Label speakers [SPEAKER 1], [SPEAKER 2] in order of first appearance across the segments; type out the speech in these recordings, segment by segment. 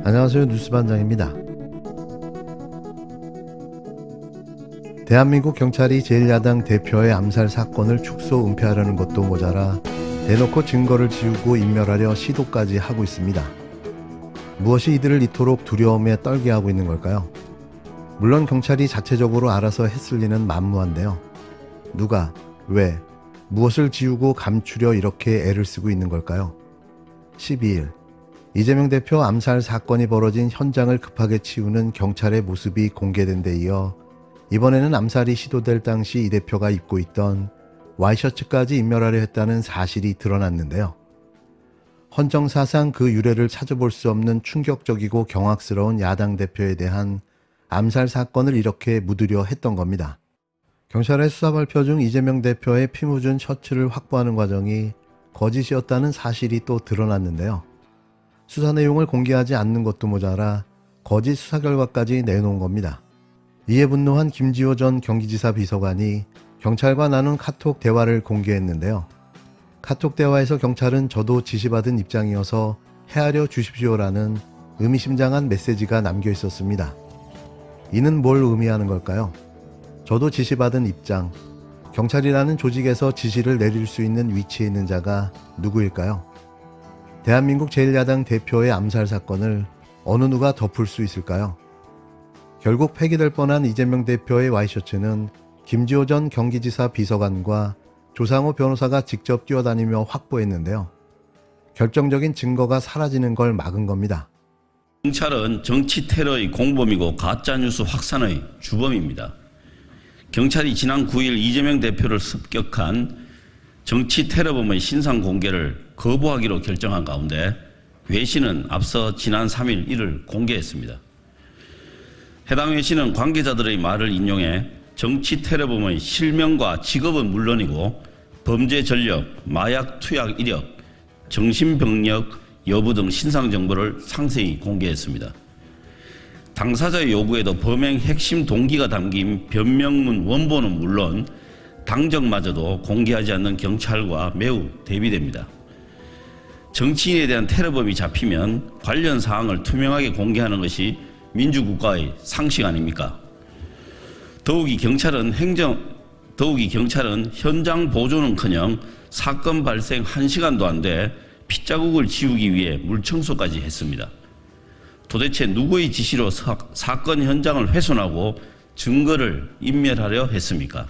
[SPEAKER 1] 안녕하세요. 뉴스반장입니다. 대한민국 경찰이 제1야당 대표의 암살 사건을 축소 은폐하려는 것도 모자라 대놓고 증거를 지우고 인멸하려 시도까지 하고 있습니다. 무엇이 이들을 이토록 두려움에 떨게 하고 있는 걸까요? 물론 경찰이 자체적으로 알아서 했을 리는 만무한데요. 누가, 왜, 무엇을 지우고 감추려 이렇게 애를 쓰고 있는 걸까요? 12일 이재명 대표 암살 사건이 벌어진 현장을 급하게 치우는 경찰의 모습이 공개된 데 이어 이번에는 암살이 시도될 당시 이 대표가 입고 있던 와이셔츠까지 인멸하려 했다는 사실이 드러났는데요. 헌정사상 그 유래를 찾아볼 수 없는 충격적이고 경악스러운 야당 대표에 대한 암살 사건을 이렇게 묻으려 했던 겁니다. 경찰의 수사 발표 중 이재명 대표의 피 묻은 셔츠를 확보하는 과정이 거짓이었다는 사실이 또 드러났는데요. 수사 내용을 공개하지 않는 것도 모자라 거짓 수사 결과까지 내놓은 겁니다. 이에 분노한 김지호 전 경기지사 비서관이 경찰과 나눈 카톡 대화를 공개했는데요. 카톡 대화에서 경찰은 저도 지시받은 입장이어서 헤아려 주십시오라는 의미심장한 메시지가 남겨 있었습니다. 이는 뭘 의미하는 걸까요? 저도 지시받은 입장, 경찰이라는 조직에서 지시를 내릴 수 있는 위치에 있는 자가 누구일까요? 대한민국 제1야당 대표의 암살 사건을 어느 누가 덮을 수 있을까요? 결국 폐기될 뻔한 이재명 대표의 와이셔츠는 김지호 전 경기지사 비서관과 조상호 변호사가 직접 뛰어다니며 확보했는데요. 결정적인 증거가 사라지는 걸 막은 겁니다.
[SPEAKER 2] 경찰은 정치 테러의 공범이고 가짜뉴스 확산의 주범입니다. 경찰이 지난 9일 이재명 대표를 습격한 정치 테러범의 신상 공개를 거부하기로 결정한 가운데 외신은 앞서 지난 3일 이를 공개했습니다. 해당 외신은 관계자들의 말을 인용해 정치 테러범의 실명과 직업은 물론이고 범죄 전력, 마약 투약 이력, 정신병력 여부 등 신상 정보를 상세히 공개했습니다. 당사자의 요구에도 범행 핵심 동기가 담긴 변명문 원본은 물론 당정마저도 공개하지 않는 경찰과 매우 대비됩니다. 정치인에 대한 테러범이 잡히면 관련 사항을 투명하게 공개하는 것이 민주국가의 상식 아닙니까? 더욱이 경찰은 현장 보존은커녕 사건 발생 1시간도 안 돼 핏자국을 지우기 위해 물청소까지 했습니다. 도대체 누구의 지시로 사건 현장을 훼손하고 증거를 인멸하려 했습니까?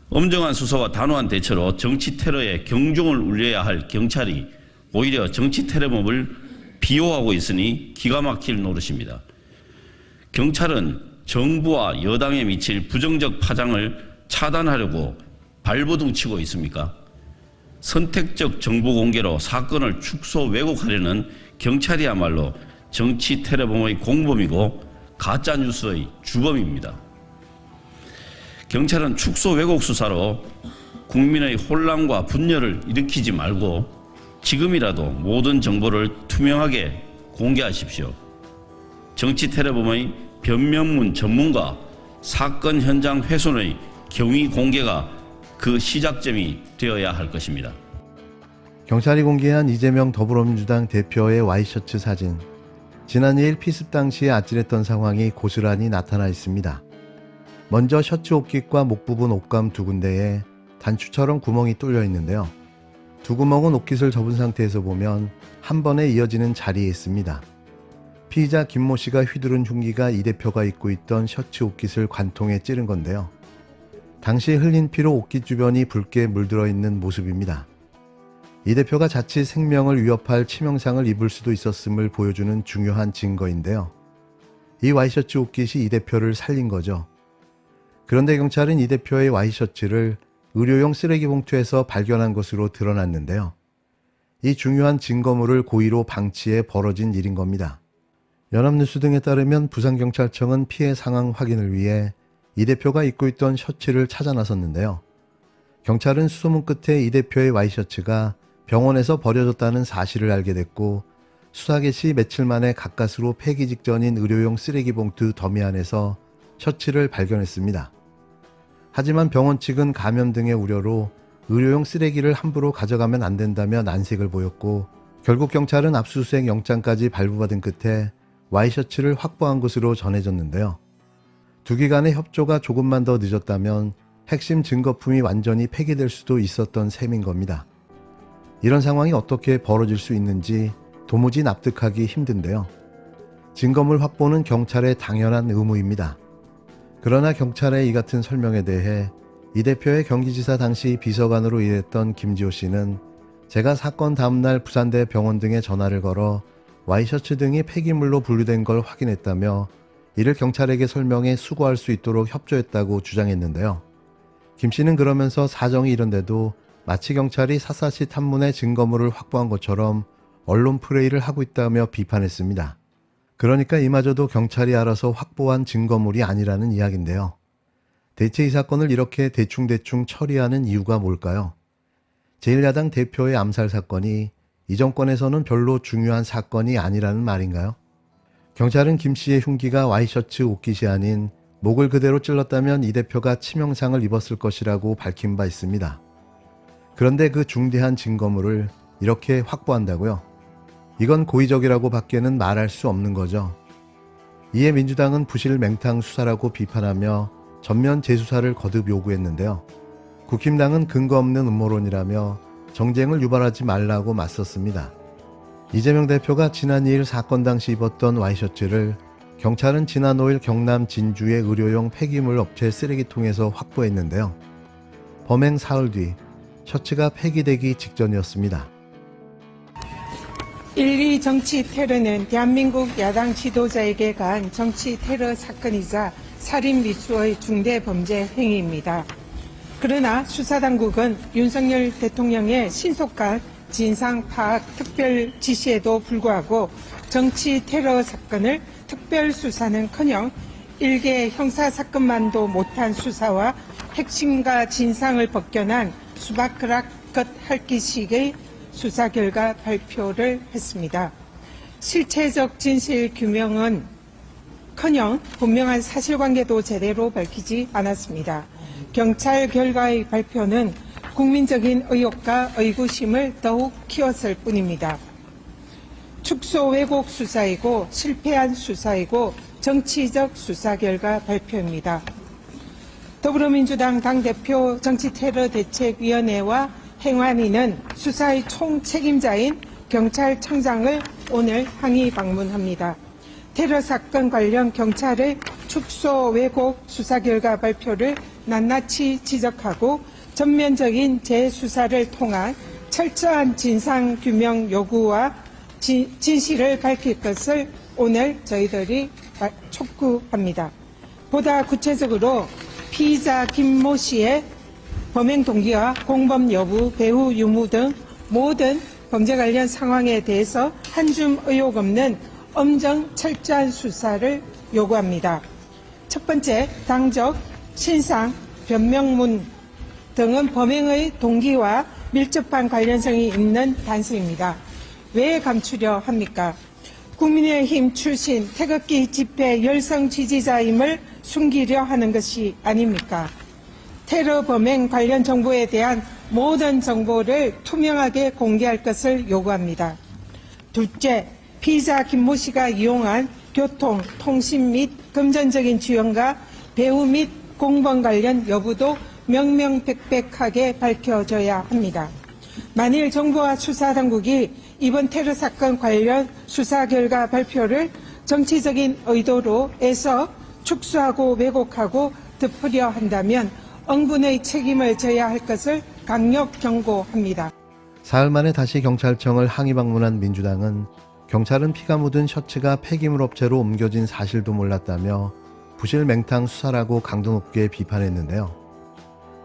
[SPEAKER 2] 엄정한 수사와 단호한 대처로 정치 테러에 경종을 울려야 할 경찰이 오히려 정치 테러범을 비호하고 있으니 기가 막힐 노릇입니다. 경찰은 정부와 여당에 미칠 부정적 파장을 차단하려고 발버둥 치고 있습니까? 선택적 정보 공개로 사건을 축소 왜곡하려는 경찰이야말로 정치 테러범의 공범이고 가짜뉴스의 주범입니다. 경찰은 축소 왜곡 수사로 국민의 혼란과 분열을 일으키지 말고 지금이라도 모든 정보를 투명하게 공개하십시오. 정치 테러범의 변명문 전문가, 사건 현장 훼손의 경위 공개가 그 시작점이 되어야 할 것입니다.
[SPEAKER 1] 경찰이 공개한 이재명 더불어민주당 대표의 와이셔츠 사진. 지난 2일 피습 당시에 아찔했던 상황이 고스란히 나타나 있습니다. 먼저 셔츠 옷깃과 목 부분 옷감 두 군데에 단추처럼 구멍이 뚫려 있는데요. 두 구멍은 옷깃을 접은 상태에서 보면 한 번에 이어지는 자리에 있습니다. 피의자 김모 씨가 휘두른 흉기가 이 대표가 입고 있던 셔츠 옷깃을 관통해 찌른 건데요. 당시 흘린 피로 옷깃 주변이 붉게 물들어 있는 모습입니다. 이 대표가 자칫 생명을 위협할 치명상을 입을 수도 있었음을 보여주는 중요한 증거인데요. 이 와이셔츠 옷깃이 이 대표를 살린 거죠. 그런데 경찰은 이 대표의 와이셔츠를 의료용 쓰레기 봉투에서 발견한 것으로 드러났는데요. 이 중요한 증거물을 고의로 방치해 벌어진 일인 겁니다. 연합뉴스 등에 따르면 부산경찰청은 피해 상황 확인을 위해 이 대표가 입고 있던 셔츠를 찾아 나섰는데요. 경찰은 수소문 끝에 이 대표의 와이셔츠가 병원에서 버려졌다는 사실을 알게 됐고 수사 개시 며칠 만에 가까스로 폐기 직전인 의료용 쓰레기 봉투 더미 안에서 셔츠를 발견했습니다. 하지만 병원 측은 감염 등의 우려로 의료용 쓰레기를 함부로 가져가면 안 된다며 난색을 보였고 결국 경찰은 압수수색 영장까지 발부받은 끝에 와이셔츠를 확보한 것으로 전해졌는데요. 두 기관의 협조가 조금만 더 늦었다면 핵심 증거품이 완전히 폐기될 수도 있었던 셈인 겁니다. 이런 상황이 어떻게 벌어질 수 있는지 도무지 납득하기 힘든데요. 증거물 확보는 경찰의 당연한 의무입니다. 그러나 경찰의 이 같은 설명에 대해 이 대표의 경기지사 당시 비서관으로 일했던 김지호 씨는 제가 사건 다음날 부산대 병원 등에 전화를 걸어 와이셔츠 등이 폐기물로 분류된 걸 확인했다며 이를 경찰에게 설명해 수거할 수 있도록 협조했다고 주장했는데요. 김 씨는 그러면서 사정이 이런데도 마치 경찰이 샅샅이 탐문해 증거물을 확보한 것처럼 언론 프레이를 하고 있다며 비판했습니다. 그러니까 이마저도 경찰이 알아서 확보한 증거물이 아니라는 이야기인데요. 대체 이 사건을 이렇게 대충대충 처리하는 이유가 뭘까요? 제1야당 대표의 암살 사건이 이 정권에서는 별로 중요한 사건이 아니라는 말인가요? 경찰은 김 씨의 흉기가 와이셔츠 옷깃이 아닌 목을 그대로 찔렀다면 이 대표가 치명상을 입었을 것이라고 밝힌 바 있습니다. 그런데 그 중대한 증거물을 이렇게 확보한다고요? 이건 고의적이라고 밖에는 말할 수 없는 거죠. 이에 민주당은 부실 맹탕 수사라고 비판하며 전면 재수사를 거듭 요구했는데요. 국힘당은 근거 없는 음모론이라며 정쟁을 유발하지 말라고 맞섰습니다. 이재명 대표가 지난 2일 사건 당시 입었던 와이셔츠를 경찰은 지난 5일 경남 진주의 의료용 폐기물 업체 쓰레기통에서 확보했는데요. 범행 사흘 뒤 셔츠가 폐기되기 직전이었습니다.
[SPEAKER 3] 1.2 정치 테러는 대한민국 야당 지도자에게 가한 정치 테러 사건이자 살인 미수의 중대 범죄 행위입니다. 그러나 수사당국은 윤석열 대통령의 신속한 진상 파악 특별 지시에도 불구하고 정치 테러 사건을 특별 수사는커녕 일개 형사 사건만도 못한 수사와 핵심과 진상을 벗겨난 수박그락 것 핥기식의 수사 결과 발표를 했습니다. 실체적 진실 규명은커녕 분명한 사실관계도 제대로 밝히지 않았습니다. 경찰 결과의 발표는 국민적인 의혹과 의구심을 더욱 키웠을 뿐입니다. 축소 왜곡 수사이고 실패한 수사이고 정치적 수사 결과 발표입니다. 더불어민주당 당대표 정치테러대책위원회와 행안위는 수사의 총책임자인 경찰청장을 오늘 항의 방문합니다. 테러 사건 관련 경찰의 축소 왜곡 수사 결과 발표를 낱낱이 지적하고 전면적인 재수사를 통한 철저한 진상규명 요구와 진실을 밝힐 것을 오늘 저희들이 촉구합니다. 보다 구체적으로 피의자 김모 씨의 범행 동기와 공범 여부, 배후 유무 등 모든 범죄 관련 상황에 대해서 한 줌 의혹 없는 엄정 철저한 수사를 요구합니다. 첫 번째, 당적, 신상, 변명문 등은 범행의 동기와 밀접한 관련성이 있는 단서입니다. 왜 감추려 합니까? 국민의힘 출신 태극기 집회 열성 지지자임을 숨기려 하는 것이 아닙니까? 테러 범행 관련 정보에 대한 모든 정보를 투명하게 공개할 것을 요구합니다. 둘째, 피의자 김모 씨가 이용한 교통, 통신 및 금전적인 지원과 배후 및 공범 관련 여부도 명명백백하게 밝혀져야 합니다. 만일 정부와 수사당국이 이번 테러 사건 관련 수사 결과 발표를 정치적인 의도로 해서 축소하고 왜곡하고 덮으려 한다면 응분의 책임을 져야 할 것을 강력 경고합니다.
[SPEAKER 1] 사흘 만에 다시 경찰청을 항의 방문한 민주당은 경찰은 피가 묻은 셔츠가 폐기물 업체로 옮겨진 사실도 몰랐다며 부실 맹탕 수사라고 강도 높게 비판했는데요.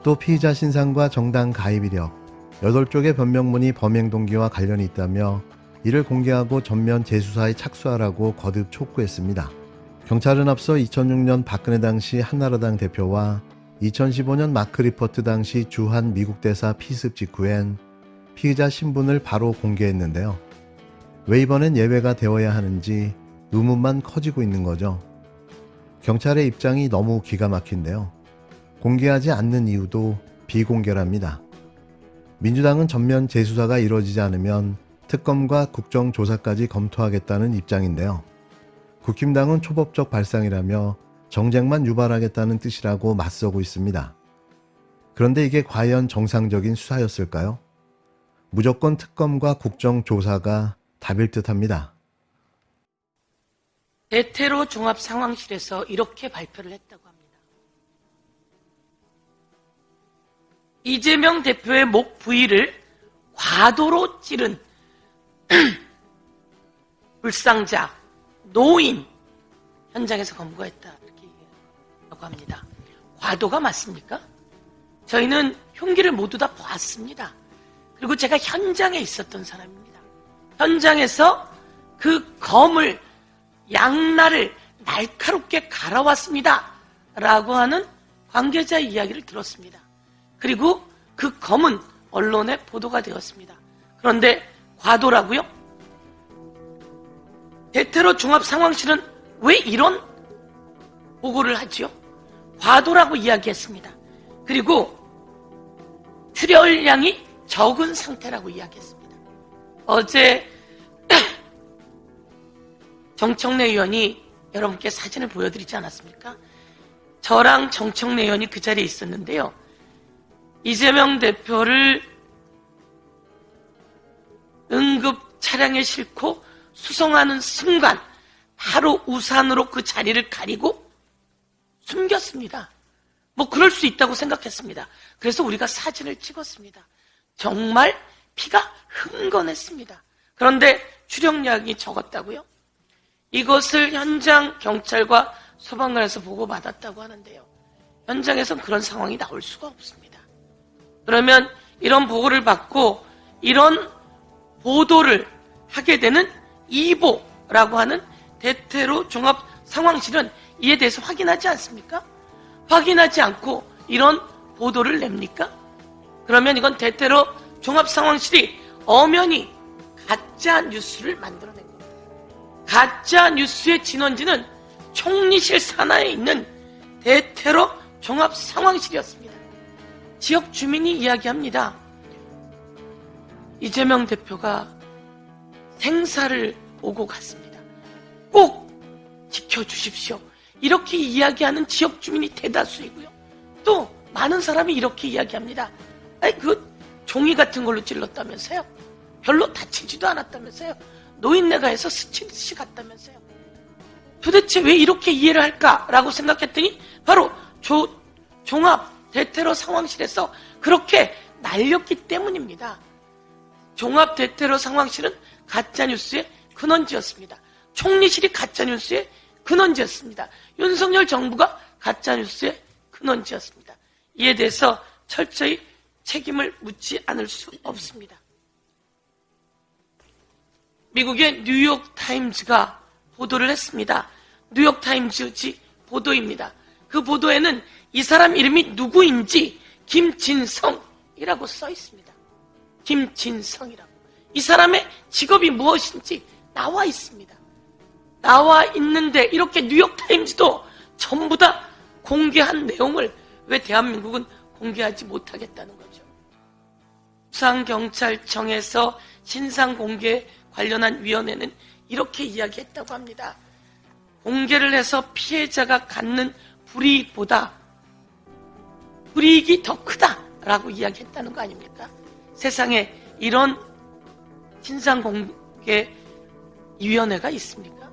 [SPEAKER 1] 또 피의자 신상과 정당 가입 이력, 8쪽의 변명문이 범행 동기와 관련이 있다며 이를 공개하고 전면 재수사에 착수하라고 거듭 촉구했습니다. 경찰은 앞서 2006년 박근혜 당시 한나라당 대표와 2015년 마크 리포트 당시 주한 미국 대사 피습 직후엔 피의자 신분을 바로 공개했는데요. 왜 이번엔 예외가 되어야 하는지 의문만 커지고 있는 거죠. 경찰의 입장이 너무 기가 막힌데요. 공개하지 않는 이유도 비공개랍니다. 민주당은 전면 재수사가 이루어지지 않으면 특검과 국정조사까지 검토하겠다는 입장인데요. 국힘당은 초법적 발상이라며 정쟁만 유발하겠다는 뜻이라고 맞서고 있습니다. 그런데 이게 과연 정상적인 수사였을까요? 무조건 특검과 국정조사가 답일 듯합니다.
[SPEAKER 4] 대테러 종합상황실에서 이렇게 발표를 했다고 합니다. 이재명 대표의 목 부위를 과도로 찌른 불상자, 노인 현장에서 검거했다 이렇게 얘기하고 합니다. 과도가 맞습니까? 저희는 흉기를 모두 다 보았습니다. 그리고 제가 현장에 있었던 사람입니다. 현장에서 그 검을 양날을 날카롭게 갈아왔습니다. 라고 하는 관계자의 이야기를 들었습니다. 그리고 그 검은 언론에 보도가 되었습니다. 그런데 과도라고요? 대테러 종합상황실은 왜 이런 보고를 하지요? 과도라고 이야기했습니다. 그리고 출혈량이 적은 상태라고 이야기했습니다. 어제 정청래 의원이 여러분께 사진을 보여드리지 않았습니까? 저랑 정청래 의원이 그 자리에 있었는데요. 이재명 대표를 응급 차량에 싣고 수송하는 순간 바로 우산으로 그 자리를 가리고 숨겼습니다. 뭐 그럴 수 있다고 생각했습니다. 그래서 우리가 사진을 찍었습니다. 정말 피가 흥건했습니다. 그런데 출혈량이 적었다고요? 이것을 현장 경찰과 소방관에서 보고받았다고 하는데요. 현장에선 그런 상황이 나올 수가 없습니다. 그러면 이런 보고를 받고 이런 보도를 하게 되는 이보라고 하는 대테러 종합 상황실은 이에 대해서 확인하지 않습니까? 확인하지 않고 이런 보도를 냅니까? 그러면 이건 대테러 종합 상황실이 엄연히 가짜 뉴스를 만들어낸 겁니다. 가짜 뉴스의 진원지는 총리실 산하에 있는 대테러 종합 상황실이었습니다. 지역 주민이 이야기합니다. 이재명 대표가 생사를 오고 갔습니다. 꼭 지켜주십시오. 이렇게 이야기하는 지역 주민이 대다수이고요. 또 많은 사람이 이렇게 이야기합니다. 아니 그 종이 같은 걸로 찔렀다면서요? 별로 다치지도 않았다면서요? 노인네가에서 스치듯이 갔다면서요? 도대체 왜 이렇게 이해를 할까라고 생각했더니 바로 종합 대테러 상황실에서 그렇게 날렸기 때문입니다. 종합 대테러 상황실은 가짜뉴스의 근원지였습니다. 총리실이 가짜뉴스의 근원지였습니다. 윤석열 정부가 가짜뉴스의 근원지였습니다. 이에 대해서 철저히 책임을 묻지 않을 수 없습니다. 미국의 뉴욕타임즈가 보도를 했습니다. 뉴욕타임즈 보도입니다. 그 보도에는 이 사람 이름이 누구인지 김진성이라고 써 있습니다. 김진성이라고. 이 사람의 직업이 무엇인지 나와 있습니다. 나와 있는데 이렇게 뉴욕타임즈도 전부 다 공개한 내용을 왜 대한민국은 공개하지 못하겠다는 거죠. 부산경찰청에서 신상공개 관련한 위원회는 이렇게 이야기했다고 합니다. 공개를 해서 피해자가 갖는 불이익보다 불이익이 더 크다라고 이야기했다는 거 아닙니까? 세상에 이런 신상공개위원회가 있습니까?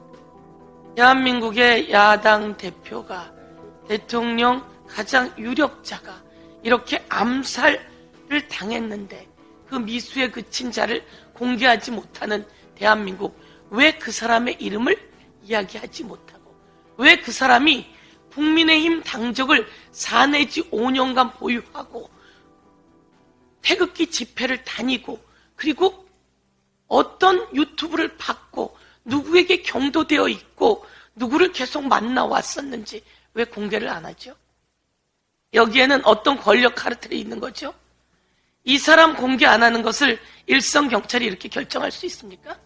[SPEAKER 4] 대한민국의 야당 대표가 대통령 가장 유력자가 이렇게 암살을 당했는데 그 미수에 그친 자를 공개하지 못하는 대한민국, 왜 그 사람의 이름을 이야기하지 못하고 왜 그 사람이 국민의힘 당적을 4 내지 5년간 보유하고 태극기 집회를 다니고 그리고 어떤 유튜브를 받고 누구에게 경도되어 있고 누구를 계속 만나왔었는지 왜 공개를 안 하죠? 여기에는 어떤 권력 카르텔이 있는 거죠? 이 사람 공개 안 하는 것을 일선 경찰이 이렇게 결정할 수 있습니까?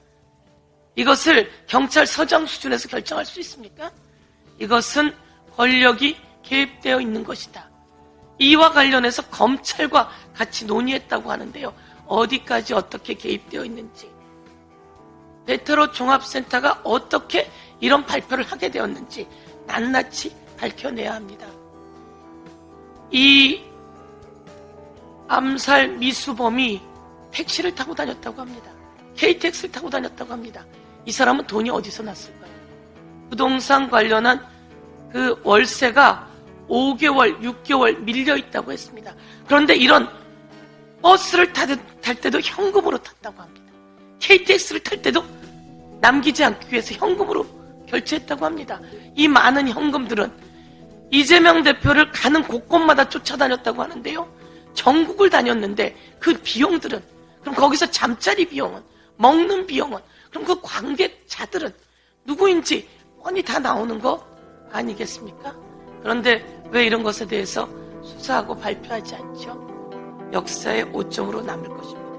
[SPEAKER 4] 이것을 경찰서장 수준에서 결정할 수 있습니까? 이것은 권력이 개입되어 있는 것이다. 이와 관련해서 검찰과 같이 논의했다고 하는데요. 어디까지 어떻게 개입되어 있는지 대테러 종합센터가 어떻게 이런 발표를 하게 되었는지 낱낱이 밝혀내야 합니다. 이 암살 미수범이 택시를 타고 다녔다고 합니다. KTX를 타고 다녔다고 합니다. 이 사람은 돈이 어디서 났을까요? 부동산 관련한 그 월세가 5개월, 6개월 밀려 있다고 했습니다. 그런데 이런 버스를 탈 때도 현금으로 탔다고 합니다. KTX를 탈 때도 남기지 않기 위해서 현금으로 결제했다고 합니다. 이 많은 현금들은 이재명 대표를 가는 곳곳마다 쫓아다녔다고 하는데요. 전국을 다녔는데 그 비용들은, 그럼 거기서 잠자리 비용은, 먹는 비용은, 그럼 그 관객자들은 누구인지 뻔히 다 나오는 거 아니겠습니까? 그런데 왜 이런 것에 대해서 수사하고 발표하지 않죠? 역사의 오점으로 남을 것입니다.